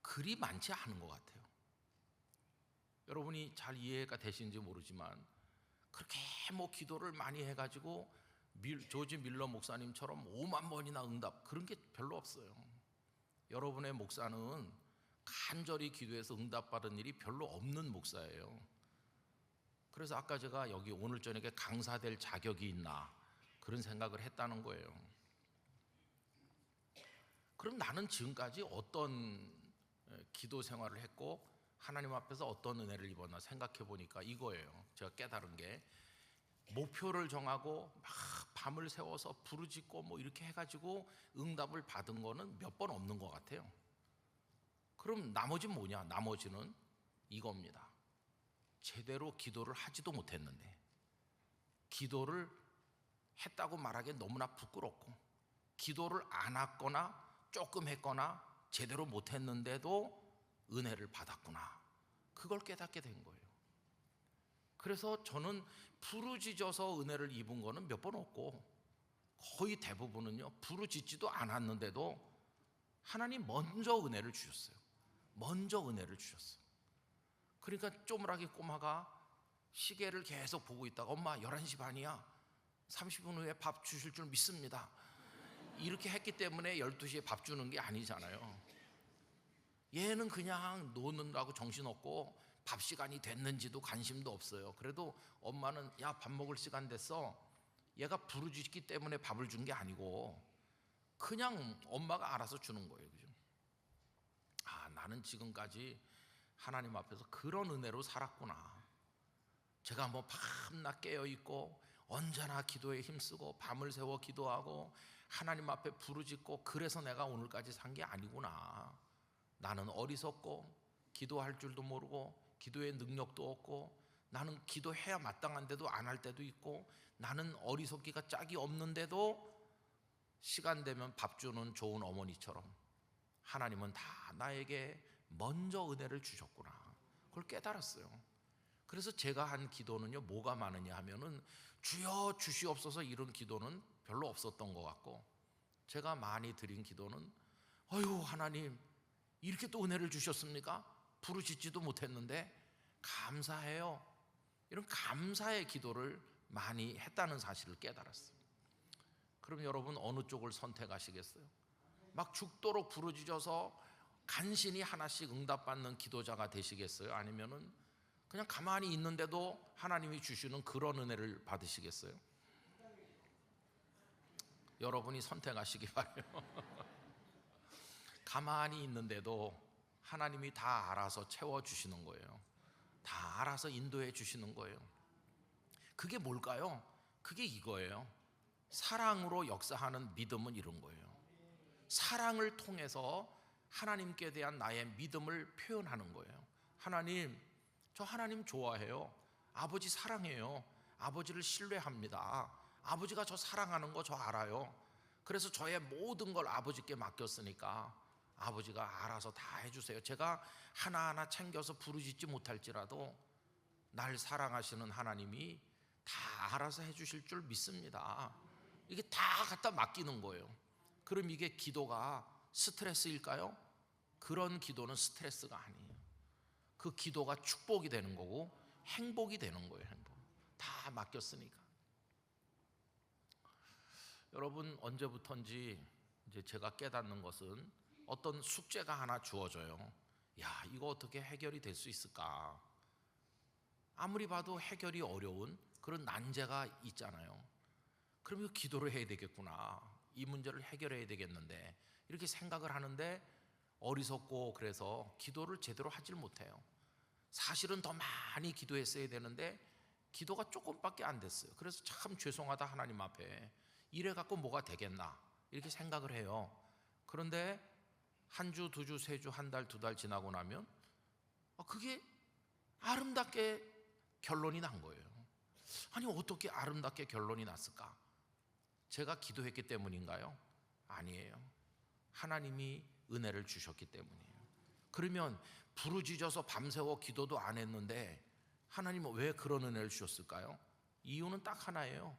그리 많지 않은 것 같아요. 여러분이 잘 이해가 되시는지 모르지만 그렇게 뭐 기도를 많이 해가지고 조지 밀러 목사님처럼 5만 번이나 응답, 그런 게 별로 없어요. 여러분의 목사는 간절히 기도해서 응답받은 일이 별로 없는 목사예요. 그래서 아까 제가 여기 오늘 저녁에 강사될 자격이 있나 그런 생각을 했다는 거예요. 그럼 나는 지금까지 어떤 기도 생활을 했고 하나님 앞에서 어떤 은혜를 입었나 생각해 보니까 이거예요. 제가 깨달은 게, 목표를 정하고 막 밤을 새워서 부르짖고 뭐 이렇게 해가지고 응답을 받은 거는 몇 번 없는 것 같아요. 그럼 나머지는 뭐냐? 나머지는 이겁니다. 제대로 기도를 하지도 못했는데, 기도를 했다고 말하기엔 너무나 부끄럽고, 기도를 안 했거나 조금 했거나 제대로 못했는데도 은혜를 받았구나, 그걸 깨닫게 된 거예요. 그래서 저는 부르짖어서 은혜를 입은 거는 몇 번 없고, 거의 대부분은요 부르짖지도 않았는데도 하나님 먼저 은혜를 주셨어요. 먼저 은혜를 주셨어요. 그러니까 쪼무라기 꼬마가 시계를 계속 보고 있다가 엄마 11시 반이야, 30분 후에 밥 주실 줄 믿습니다, 이렇게 했기 때문에 12시에 밥 주는 게 아니잖아요. 얘는 그냥 노는다고 정신없고 밥 시간이 됐는지도 관심도 없어요. 그래도 엄마는 야, 밥 먹을 시간 됐어, 얘가 부르짖기 때문에 밥을 준 게 아니고 그냥 엄마가 알아서 주는 거예요. 그죠? 아, 나는 지금까지 하나님 앞에서 그런 은혜로 살았구나. 제가 뭐 밤낮 깨어있고 언제나 기도에 힘쓰고 밤을 새워 기도하고 하나님 앞에 부르짖고 그래서 내가 오늘까지 산 게 아니구나. 나는 어리석고 기도할 줄도 모르고 기도의 능력도 없고, 나는 기도해야 마땅한데도 안 할 때도 있고, 나는 어리석기가 짝이 없는데도 시간 되면 밥 주는 좋은 어머니처럼 하나님은 다 나에게 먼저 은혜를 주셨구나, 그걸 깨달았어요. 그래서 제가 한 기도는요 뭐가 많으냐 하면은 주여 주시옵소서 이런 기도는 별로 없었던 것 같고, 제가 많이 드린 기도는 어휴 하나님 이렇게 또 은혜를 주셨습니까? 부르짖지도 못했는데 감사해요, 이런 감사의 기도를 많이 했다는 사실을 깨달았어요. 그럼 여러분 어느 쪽을 선택하시겠어요? 막 죽도록 부르짖어서 간신히 하나씩 응답받는 기도자가 되시겠어요? 아니면은 그냥 가만히 있는데도 하나님이 주시는 그런 은혜를 받으시겠어요? 여러분이 선택하시기 바라요. 가만히 있는데도 하나님이 다 알아서 채워주시는 거예요. 다 알아서 인도해 주시는 거예요. 그게 뭘까요? 그게 이거예요. 사랑으로 역사하는 믿음은 이런 거예요. 사랑을 통해서 하나님께 대한 나의 믿음을 표현하는 거예요. 하나님, 저 하나님 좋아해요. 아버지 사랑해요. 아버지를 신뢰합니다. 아버지가 저 사랑하는 거 저 알아요. 그래서 저의 모든 걸 아버지께 맡겼으니까 아버지가 알아서 다 해주세요. 제가 하나하나 챙겨서 부르짖지 못할지라도 날 사랑하시는 하나님이 다 알아서 해주실 줄 믿습니다. 이게 다 갖다 맡기는 거예요. 그럼 이게 기도가 스트레스일까요? 그런 기도는 스트레스가 아니에요. 그 기도가 축복이 되는 거고 행복이 되는 거예요. 행복. 다 맡겼으니까. 여러분 언제부턴지 이제 제가 깨닫는 것은 어떤 숙제가 하나 주어져요. 야, 이거 어떻게 해결이 될 수 있을까? 아무리 봐도 해결이 어려운 그런 난제가 있잖아요. 그럼 이거 기도를 해야 되겠구나. 이 문제를 해결해야 되겠는데 이렇게 생각을 하는데 어리석고 그래서 기도를 제대로 하질 못해요. 사실은 더 많이 기도했어야 되는데 기도가 조금밖에 안 됐어요. 그래서 참 죄송하다 하나님 앞에, 이래 갖고 뭐가 되겠나 이렇게 생각을 해요. 그런데 한 주, 두 주, 세 주, 한 달, 두 달 지나고 나면 그게 아름답게 결론이 난 거예요. 아니 어떻게 아름답게 결론이 났을까? 제가 기도했기 때문인가요? 아니에요. 하나님이 은혜를 주셨기 때문이에요. 그러면 부르짖어서 밤새워 기도도 안 했는데 하나님은 왜 그런 은혜를 주셨을까요? 이유는 딱 하나예요.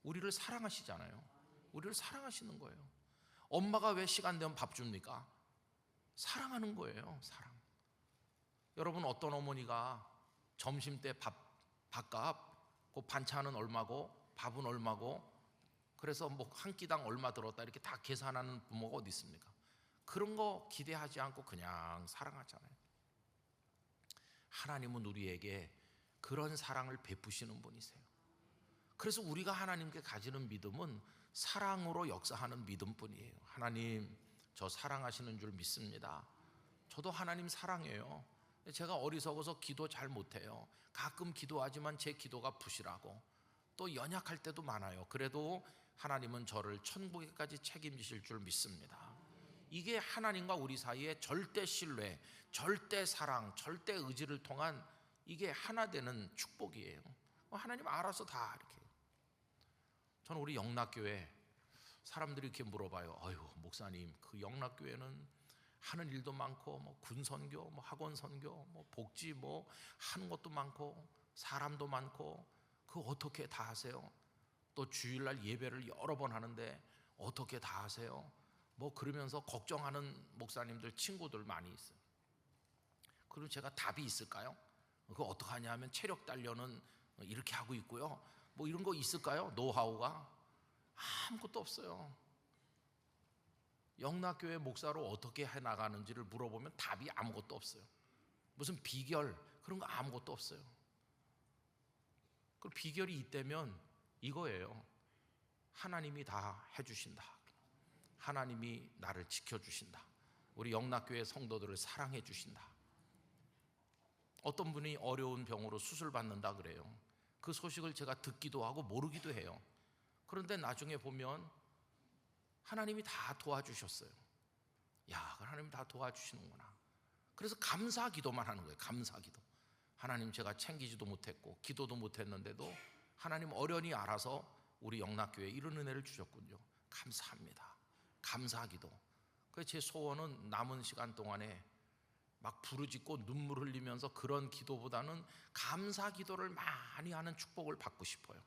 우리를 사랑하시잖아요. 우리를 사랑하시는 거예요. 엄마가 왜 시간 되면 밥 줍니까? 사랑하는 거예요. 사랑. 여러분 어떤 어머니가 점심때 밥값, 그 반찬은 얼마고 밥은 얼마고 그래서 뭐 한 끼당 얼마 들었다 이렇게 다 계산하는 부모가 어디 있습니까? 그런 거 기대하지 않고 그냥 사랑하잖아요. 하나님은 우리에게 그런 사랑을 베푸시는 분이세요. 그래서 우리가 하나님께 가지는 믿음은 사랑으로 역사하는 믿음뿐이에요. 하나님, 저 사랑하시는 줄 믿습니다. 저도 하나님 사랑해요. 제가 어리석어서 기도 잘 못해요. 가끔 기도하지만 제 기도가 부실하고 또 연약할 때도 많아요. 그래도 하나님은 저를 천국에까지 책임지실 줄 믿습니다. 이게 하나님과 우리 사이의 절대 신뢰, 절대 사랑, 절대 의지를 통한 이게 하나 되는 축복이에요. 하나님 알아서 다 이렇게. 저는 우리 영락교회 사람들이 이렇게 물어봐요. 아유, 목사님, 그 영락교회는 하는 일도 많고 뭐 군선교, 뭐 학원선교, 뭐 복지 뭐 하는 것도 많고 사람도 많고 그거 어떻게 다 하세요? 또 주일날 예배를 여러 번 하는데 어떻게 다 하세요? 뭐 그러면서 걱정하는 목사님들 친구들 많이 있어요. 그럼 제가 답이 있을까요? 그거 어떡하냐 하면 체력 단련은 이렇게 하고 있고요. 뭐 이런 거 있을까요? 노하우가? 아무것도 없어요. 영락교회 목사로 어떻게 해나가는지를 물어보면 답이 아무것도 없어요. 무슨 비결 그런 거 아무것도 없어요. 그 비결이 있다면 이거예요. 하나님이 다 해주신다. 하나님이 나를 지켜주신다. 우리 영락교회 성도들을 사랑해 주신다. 어떤 분이 어려운 병으로 수술받는다 그래요. 그 소식을 제가 듣기도 하고 모르기도 해요. 그런데 나중에 보면 하나님이 다 도와주셨어요. 야, 하나님 다 도와주시는구나. 그래서 감사 기도만 하는 거예요. 감사 기도. 하나님, 제가 챙기지도 못했고 기도도 못했는데도 하나님 어련히 알아서 우리 영락교회에 이런 은혜를 주셨군요. 감사합니다. 감사 기도. 그래서 제 소원은 남은 시간 동안에 막 부르짖고 눈물 흘리면서 그런 기도보다는 감사 기도를 많이 하는 축복을 받고 싶어요.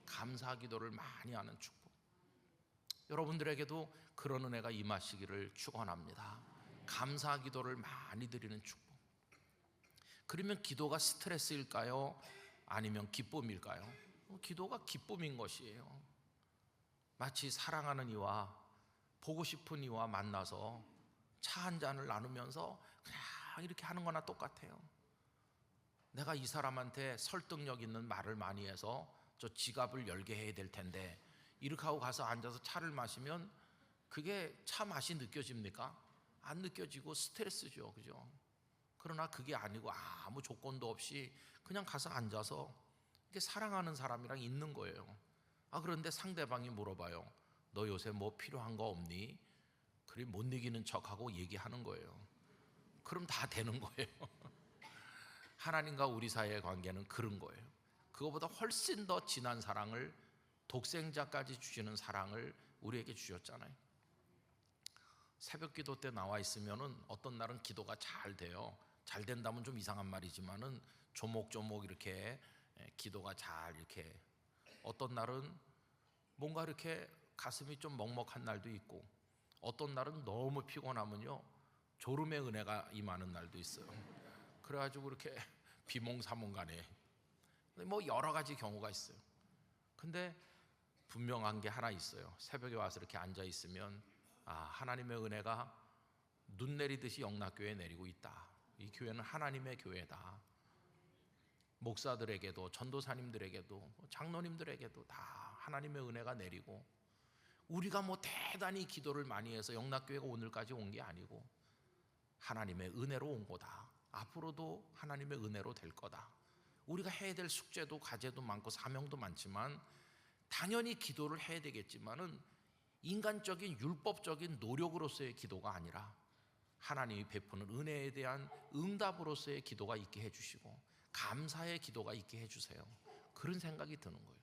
감사 기도를 많이 하는 축복. 여러분들에게도 그런 은혜가 임하시기를 축원합니다. 감사 기도를 많이 드리는 축복. 그러면 기도가 스트레스일까요? 아니면 기쁨일까요? 기도가 기쁨인 것이에요. 마치 사랑하는 이와 보고 싶은 이와 만나서 차 한 잔을 나누면서 그냥 이렇게 하는 거나 똑같아요. 내가 이 사람한테 설득력 있는 말을 많이 해서 저 지갑을 열게 해야 될 텐데 이렇게 하고 가서 앉아서 차를 마시면 그게 차 맛이 느껴집니까? 안 느껴지고 스트레스죠. 그죠? 그러나 그게 아니고 아무 조건도 없이 그냥 가서 앉아서 이렇게 사랑하는 사람이랑 있는 거예요. 그런데 상대방이 물어봐요. 너 요새 뭐 필요한 거 없니? 그리 못 이기는 척하고 얘기하는 거예요. 그럼 다 되는 거예요. 하나님과 우리 사이의 관계는 그런 거예요. 그거보다 훨씬 더 진한 사랑을, 독생자까지 주시는 사랑을 우리에게 주셨잖아요. 새벽 기도 때 나와 있으면은 어떤 날은 기도가 잘 돼요. 잘 된다면 좀 이상한 말이지만은 조목조목 이렇게 기도가 잘 이렇게, 어떤 날은 뭔가 이렇게 가슴이 좀 먹먹한 날도 있고, 어떤 날은 너무 피곤하면요 졸음의 은혜가 임하는 날도 있어요. 그래가지고 이렇게 비몽사몽간에 뭐 여러 가지 경우가 있어요. 근데 분명한 게 하나 있어요. 새벽에 와서 이렇게 앉아 있으면 하나님의 은혜가 눈 내리듯이 영락교회에 내리고 있다. 이 교회는 하나님의 교회다. 목사들에게도 전도사님들에게도 장로님들에게도 다 하나님의 은혜가 내리고, 우리가 뭐 대단히 기도를 많이 해서 영락교회가 오늘까지 온 게 아니고 하나님의 은혜로 온 거다. 앞으로도 하나님의 은혜로 될 거다. 우리가 해야 될 숙제도 과제도 많고 사명도 많지만 당연히 기도를 해야 되겠지만은 인간적인 율법적인 노력으로서의 기도가 아니라 하나님이 베푸는 은혜에 대한 응답으로서의 기도가 있게 해주시고 감사의 기도가 있게 해주세요. 그런 생각이 드는 거예요.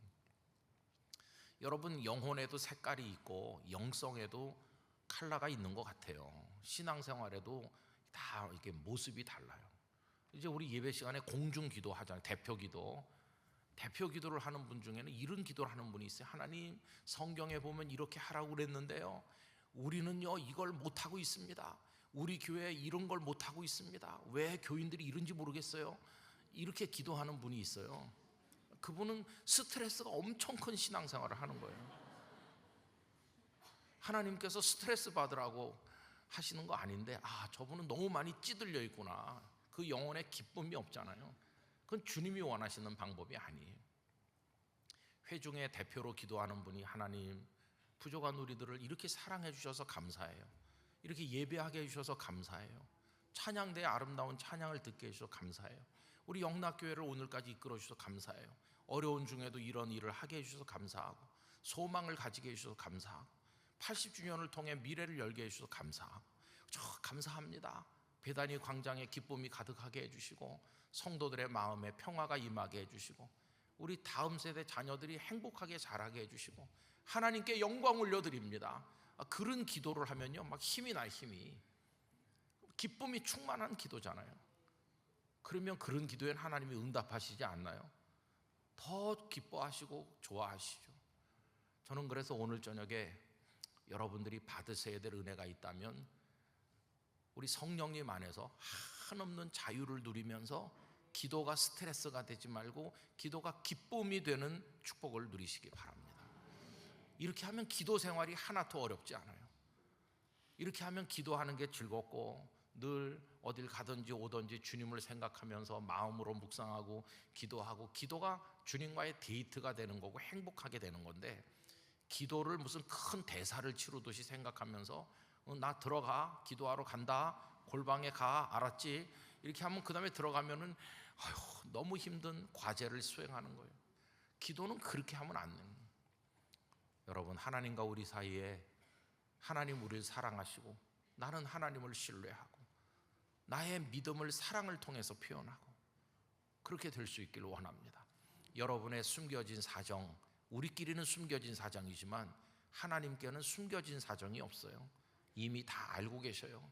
여러분, 영혼에도 색깔이 있고 영성에도 컬러가 있는 것 같아요. 신앙생활에도 다 이렇게 모습이 달라요. 이제 우리 예배 시간에 공중기도 하잖아요. 대표기도를 하는 분 중에는 이런 기도를 하는 분이 있어요. 하나님, 성경에 보면 이렇게 하라고 그랬는데요, 우리는요 이걸 못하고 있습니다. 우리 교회에 이런 걸 못하고 있습니다. 왜 교인들이 이런지 모르겠어요. 이렇게 기도하는 분이 있어요. 그분은 스트레스가 엄청 큰 신앙생활을 하는 거예요. 하나님께서 스트레스 받으라고 하시는 거 아닌데 저분은 너무 많이 찌들려 있구나. 그 영혼에 기쁨이 없잖아요. 그건 주님이 원하시는 방법이 아니에요. 회중의 대표로 기도하는 분이 하나님, 부족한 우리들을 이렇게 사랑해 주셔서 감사해요. 이렇게 예배하게 해주셔서 감사해요. 찬양대의 아름다운 찬양을 듣게 해주셔서 감사해요. 우리 영락교회를 오늘까지 이끌어 주셔서 감사해요. 어려운 중에도 이런 일을 하게 해주셔서 감사하고, 소망을 가지게 해주셔서 감사하고, 80주년을 통해 미래를 열게 해주셔서 감사하고, 저 감사합니다. 베다니 광장에 기쁨이 가득하게 해주시고, 성도들의 마음에 평화가 임하게 해주시고, 우리 다음 세대 자녀들이 행복하게 자라게 해주시고, 하나님께 영광 올려드립니다. 그런 기도를 하면요, 막 힘이 나요. 힘이, 기쁨이 충만한 기도잖아요. 그러면 그런 기도엔 하나님이 응답하시지 않나요? 더 기뻐하시고 좋아하시죠. 저는 그래서 오늘 저녁에 여러분들이 받으셔야 될 은혜가 있다면, 우리 성령님 안에서 한없는 자유를 누리면서 기도가 스트레스가 되지 말고 기도가 기쁨이 되는 축복을 누리시기 바랍니다. 이렇게 하면 기도 생활이 하나도 어렵지 않아요. 이렇게 하면 기도하는 게 즐겁고, 늘 어딜 가든지 오든지 주님을 생각하면서 마음으로 묵상하고 기도하고, 기도가 주님과의 데이트가 되는 거고 행복하게 되는 건데, 기도를 무슨 큰 대사를 치르듯이 생각하면서 나 들어가, 기도하러 간다, 골방에 가, 알았지? 이렇게 하면 그 다음에 들어가면은 너무 힘든 과제를 수행하는 거예요. 기도는 그렇게 하면 안 돼요. 여러분, 하나님과 우리 사이에 하나님 우리를 사랑하시고, 나는 하나님을 신뢰하고, 나의 믿음을 사랑을 통해서 표현하고, 그렇게 될 수 있기를 원합니다. 여러분의 숨겨진 사정, 우리끼리는 숨겨진 사정이지만 하나님께는 숨겨진 사정이 없어요. 이미 다 알고 계셔요.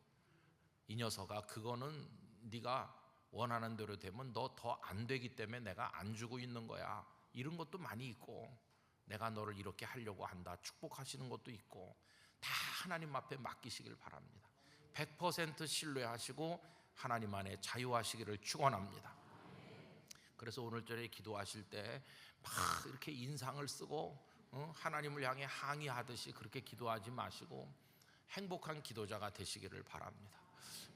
이 녀석아, 그거는 네가 원하는 대로 되면 너 더 안 되기 때문에 내가 안 주고 있는 거야. 이런 것도 많이 있고, 내가 너를 이렇게 하려고 한다, 축복하시는 것도 있고, 다 하나님 앞에 맡기시길 바랍니다. 100% 신뢰하시고 하나님 안에 자유하시기를 축원합니다. 그래서 오늘 저녁에 기도하실 때 막 이렇게 인상을 쓰고 하나님을 향해 항의하듯이 그렇게 기도하지 마시고 행복한 기도자가 되시기를 바랍니다.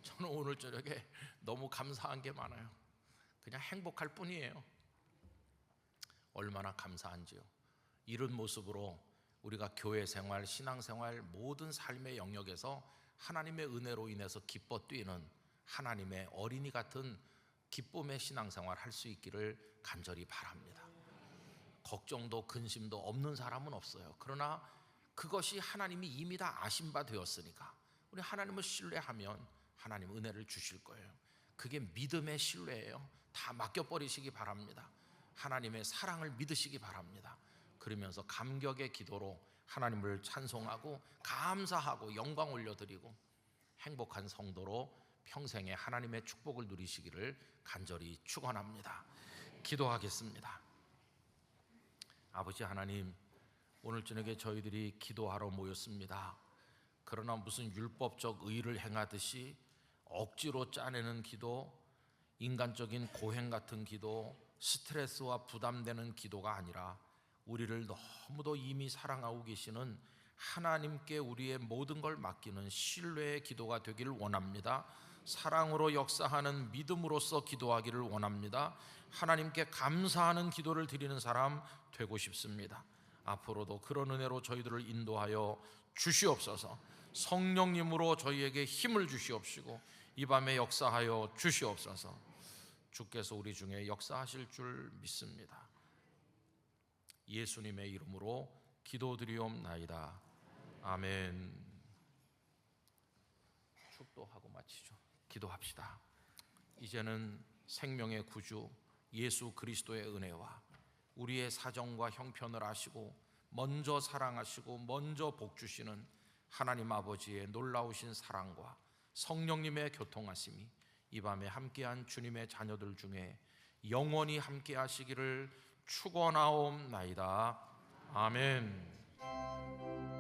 저는 오늘 저녁에 너무 감사한 게 많아요. 그냥 행복할 뿐이에요. 얼마나 감사한지요. 이런 모습으로 우리가 교회 생활, 신앙생활, 모든 삶의 영역에서 하나님의 은혜로 인해서 기뻐 뛰는 하나님의 어린이 같은 기쁨의 신앙생활 할 수 있기를 간절히 바랍니다. 걱정도 근심도 없는 사람은 없어요. 그러나 그것이 하나님이 이미 다 아신 바 되었으니까 우리 하나님을 신뢰하면 하나님 은혜를 주실 거예요. 그게 믿음의 신뢰예요. 다 맡겨버리시기 바랍니다. 하나님의 사랑을 믿으시기 바랍니다. 그러면서 감격의 기도로 하나님을 찬송하고 감사하고 영광 올려드리고 행복한 성도로 평생에 하나님의 축복을 누리시기를 간절히 축원합니다. 기도하겠습니다. 아버지 하나님, 오늘 저녁에 저희들이 기도하러 모였습니다. 그러나 무슨 율법적 의를 행하듯이 억지로 짜내는 기도, 인간적인 고행 같은 기도, 스트레스와 부담되는 기도가 아니라 우리를 너무도 이미 사랑하고 계시는 하나님께 우리의 모든 걸 맡기는 신뢰의 기도가 되기를 원합니다. 사랑으로 역사하는 믿음으로써 기도하기를 원합니다. 하나님께 감사하는 기도를 드리는 사람 되고 싶습니다. 앞으로도 그런 은혜로 저희들을 인도하여 주시옵소서. 성령님으로 저희에게 힘을 주시옵시고 이 밤에 역사하여 주시옵소서. 주께서 우리 중에 역사하실 줄 믿습니다. 예수님의 이름으로 기도드리옵나이다. 아멘. 축도하고 마치죠. 기도합시다. 이제는 생명의 구주 예수 그리스도의 은혜와 우리의 사정과 형편을 아시고 먼저 사랑하시고 먼저 복 주시는 하나님 아버지의 놀라우신 사랑과 성령님의 교통하심이 이 밤에 함께한 주님의 자녀들 중에 영원히 함께 하시기를 축원하옵나이다. 아멘.